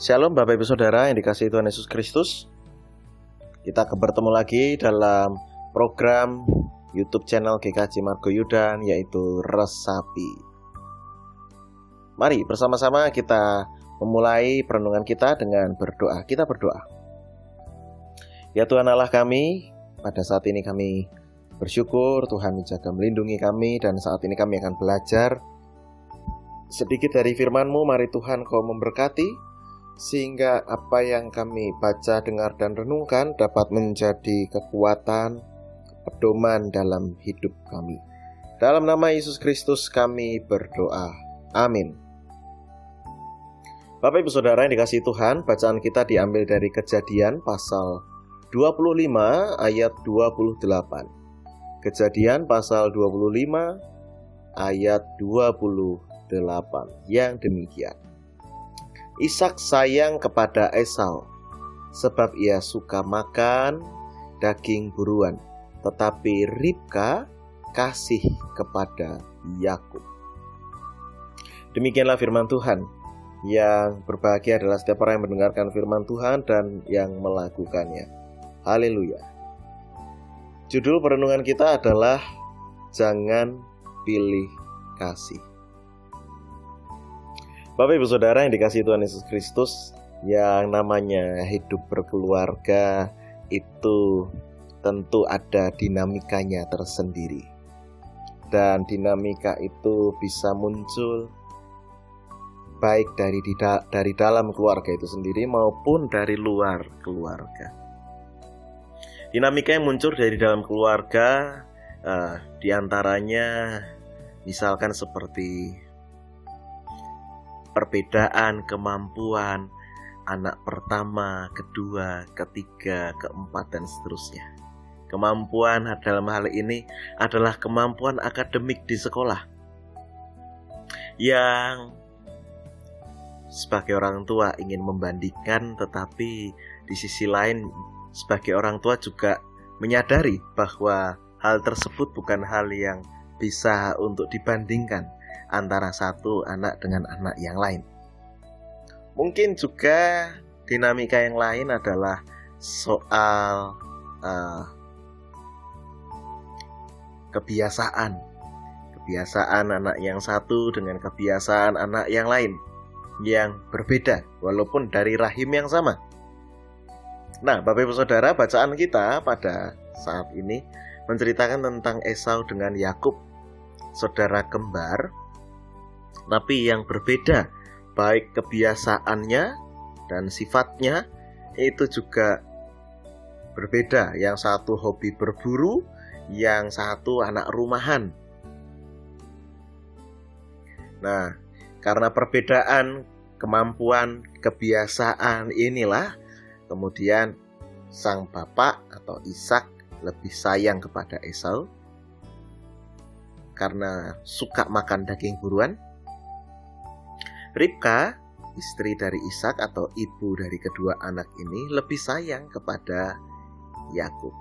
Shalom Bapak Ibu Saudara yang dikasihi Tuhan Yesus Kristus. Kita bertemu lagi dalam program YouTube channel GKJ Margoyudan, yaitu Resapi. Mari bersama-sama kita memulai perenungan kita dengan berdoa. Kita berdoa. Ya Tuhan Allah kami, pada saat ini kami bersyukur Tuhan menjaga melindungi kami, dan saat ini kami akan belajar sedikit dari firman-Mu. Mari Tuhan Kau memberkati, sehingga apa yang kami baca, dengar, dan renungkan dapat menjadi kekuatan, pedoman dalam hidup kami. Dalam nama Yesus Kristus kami berdoa. Amin. Bapak Ibu Saudara yang dikasihi Tuhan, bacaan kita diambil dari Kejadian pasal 25 ayat 28. Kejadian pasal 25 ayat 28 yang demikian. Ishak sayang kepada Esau, sebab ia suka makan daging buruan, tetapi Ribka kasih kepada Yakub. Demikianlah firman Tuhan. Yang berbahagia adalah setiap orang yang mendengarkan firman Tuhan dan yang melakukannya. Haleluya. Judul perenungan kita adalah Jangan Pilih Kasih. Bapak Ibu Saudara yang dikasihi Tuhan Yesus Kristus, yang namanya hidup berkeluarga itu tentu ada dinamikanya tersendiri. Dan dinamika itu bisa muncul baik dari dalam keluarga itu sendiri maupun dari luar keluarga. Dinamika yang muncul dari dalam keluarga diantaranya misalkan seperti perbedaan kemampuan anak pertama, kedua, ketiga, keempat, dan seterusnya. Kemampuan dalam hal ini adalah kemampuan akademik di sekolah, yang sebagai orang tua ingin membandingkan, tetapi di sisi lain sebagai orang tua juga menyadari bahwa hal tersebut bukan hal yang bisa untuk dibandingkan antara satu anak dengan anak yang lain. Mungkin juga dinamika yang lain adalah soal kebiasaan anak yang satu dengan kebiasaan anak yang lain yang berbeda walaupun dari rahim yang sama. Nah, Bapak Ibu Saudara, bacaan kita pada saat ini menceritakan tentang Esau dengan Yakub, saudara kembar, tapi yang berbeda, baik kebiasaannya dan sifatnya itu juga berbeda. Yang satu hobi berburu, yang satu anak rumahan. Nah, karena perbedaan kemampuan kebiasaan inilah, kemudian sang bapak atau Ishak lebih sayang kepada Esau karena suka makan daging buruan. Ribka, istri dari Ishak atau ibu dari kedua anak ini, lebih sayang kepada Yakub.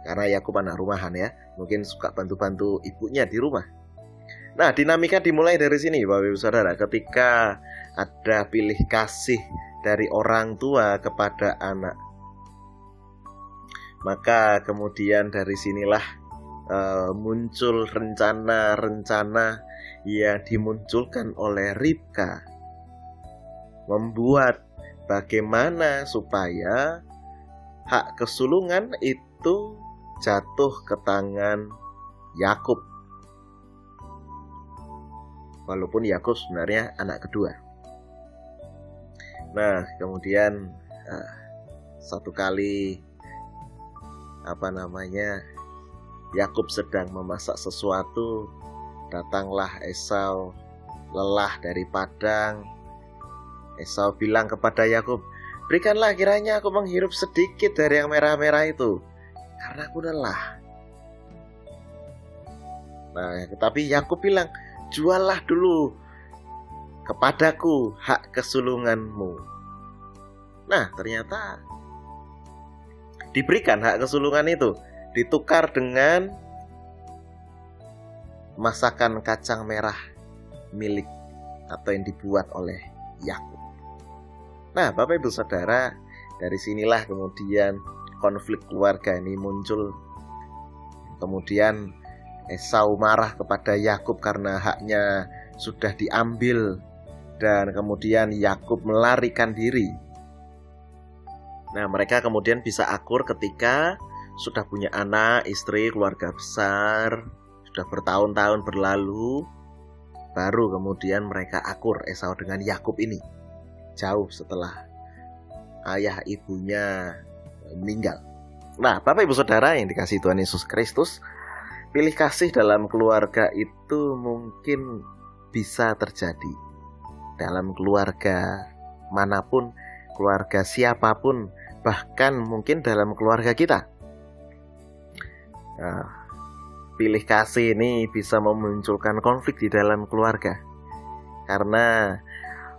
Karena Yakub anak rumahan ya, mungkin suka bantu-bantu ibunya di rumah. Nah, dinamika dimulai dari sini Bapak Ibu Saudara, ketika ada pilih kasih dari orang tua kepada anak. Maka kemudian dari sinilah muncul rencana-rencana yang dimunculkan oleh Ribka, membuat bagaimana supaya hak kesulungan itu jatuh ke tangan Yakub, walaupun Yakub sebenarnya anak kedua. Nah, kemudian satu kali Yakub sedang memasak sesuatu, datanglah Esau lelah dari padang. Esau bilang kepada Yakub, "Berikanlah kiranya aku menghirup sedikit dari yang merah-merah itu, karena aku lelah." Nah, tetapi Yakub bilang, "Juallah dulu kepadaku hak kesulunganmu." Nah, ternyata diberikan hak kesulungan itu, ditukar dengan masakan kacang merah milik atau yang dibuat oleh Yakub. Nah, Bapak Ibu Saudara, dari sinilah kemudian konflik keluarga ini muncul. Kemudian Esau marah kepada Yakub karena haknya sudah diambil, dan kemudian Yakub melarikan diri. Nah, mereka kemudian bisa akur ketika sudah punya anak, istri, keluarga besar, sudah bertahun-tahun berlalu, baru kemudian mereka akur Esau dengan Yakub ini. Jauh setelah ayah ibunya meninggal. Nah, Bapak Ibu Saudara yang dikasihi Tuhan Yesus Kristus, pilih kasih dalam keluarga itu mungkin bisa terjadi dalam keluarga manapun, keluarga siapapun, bahkan mungkin dalam keluarga kita. Nah, pilih kasih ini bisa memunculkan konflik di dalam keluarga, karena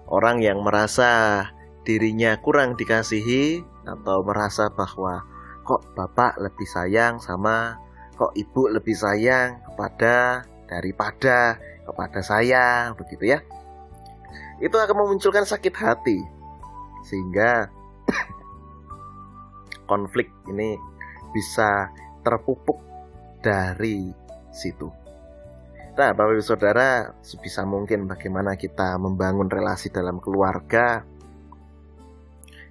orang yang merasa dirinya kurang dikasihi atau merasa bahwa kok bapak lebih sayang sama, kok ibu lebih sayang daripada kepada saya, begitu ya. Itu akan memunculkan sakit hati, sehingga konflik ini bisa terpupuk dari situ. Nah, Bapak Ibu Saudara, sebisa mungkin bagaimana kita membangun relasi dalam keluarga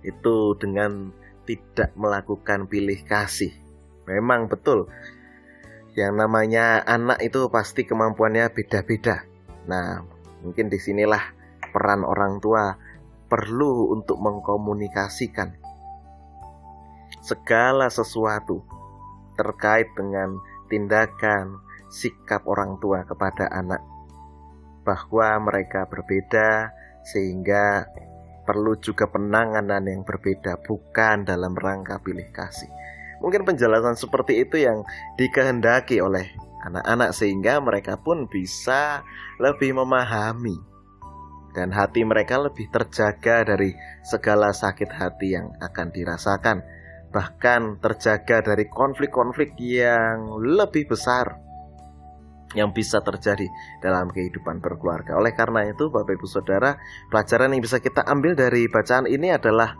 itu dengan tidak melakukan pilih kasih. Memang betul, yang namanya anak itu pasti kemampuannya beda-beda. Nah, mungkin disinilah peran orang tua perlu untuk mengkomunikasikan segala sesuatu terkait dengan tindakan, sikap orang tua kepada anak, bahwa mereka berbeda sehingga perlu juga penanganan yang berbeda, bukan dalam rangka pilih kasih. Mungkin penjelasan seperti itu yang dikehendaki oleh anak-anak, sehingga mereka pun bisa lebih memahami dan hati mereka lebih terjaga dari segala sakit hati yang akan dirasakan, bahkan terjaga dari konflik-konflik yang lebih besar yang bisa terjadi dalam kehidupan berkeluarga. Oleh karena itu, Bapak Ibu Saudara, pelajaran yang bisa kita ambil dari bacaan ini adalah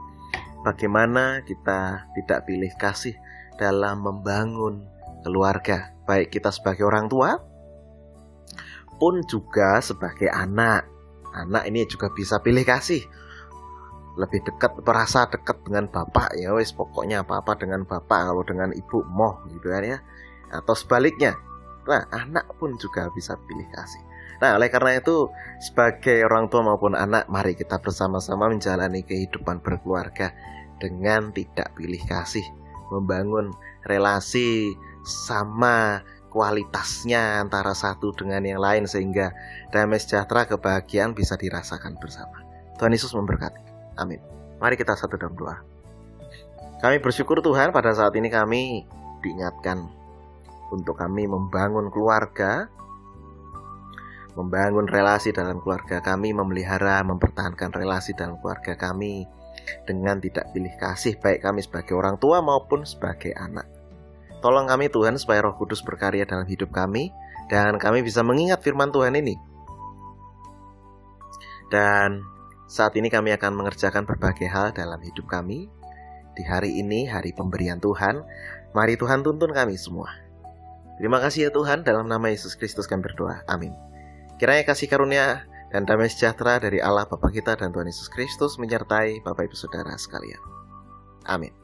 bagaimana kita tidak pilih kasih dalam membangun keluarga, baik kita sebagai orang tua pun juga sebagai anak. Anak ini juga bisa pilih kasih, lebih dekat, merasa dekat dengan bapak, ya wes pokoknya apa-apa dengan bapak, kalau dengan ibu moh gitu kan ya, atau sebaliknya. Nah, anak pun juga bisa pilih kasih. Nah, oleh karena itu, sebagai orang tua maupun anak, mari kita bersama-sama menjalani kehidupan berkeluarga dengan tidak pilih kasih, membangun relasi sama kualitasnya antara satu dengan yang lain, sehingga damai sejahtera, kebahagiaan bisa dirasakan bersama. Tuhan Yesus memberkati. Amin. Mari kita satu dalam doa. Kami bersyukur Tuhan, pada saat ini kami diingatkan untuk kami membangun keluarga, membangun relasi dalam keluarga kami, memelihara, mempertahankan relasi dalam keluarga kami dengan tidak pilih kasih, baik kami sebagai orang tua maupun sebagai anak. Tolong kami Tuhan, supaya Roh Kudus berkarya dalam hidup kami, dan kami bisa mengingat firman Tuhan ini. Dan saat ini kami akan mengerjakan berbagai hal dalam hidup kami. Di hari ini, hari pemberian Tuhan, mari Tuhan tuntun kami semua. Terima kasih ya Tuhan, dalam nama Yesus Kristus kami berdoa. Amin. Kiranya kasih karunia dan damai sejahtera dari Allah Bapa kita dan Tuhan Yesus Kristus menyertai Bapak Ibu Saudara sekalian. Amin.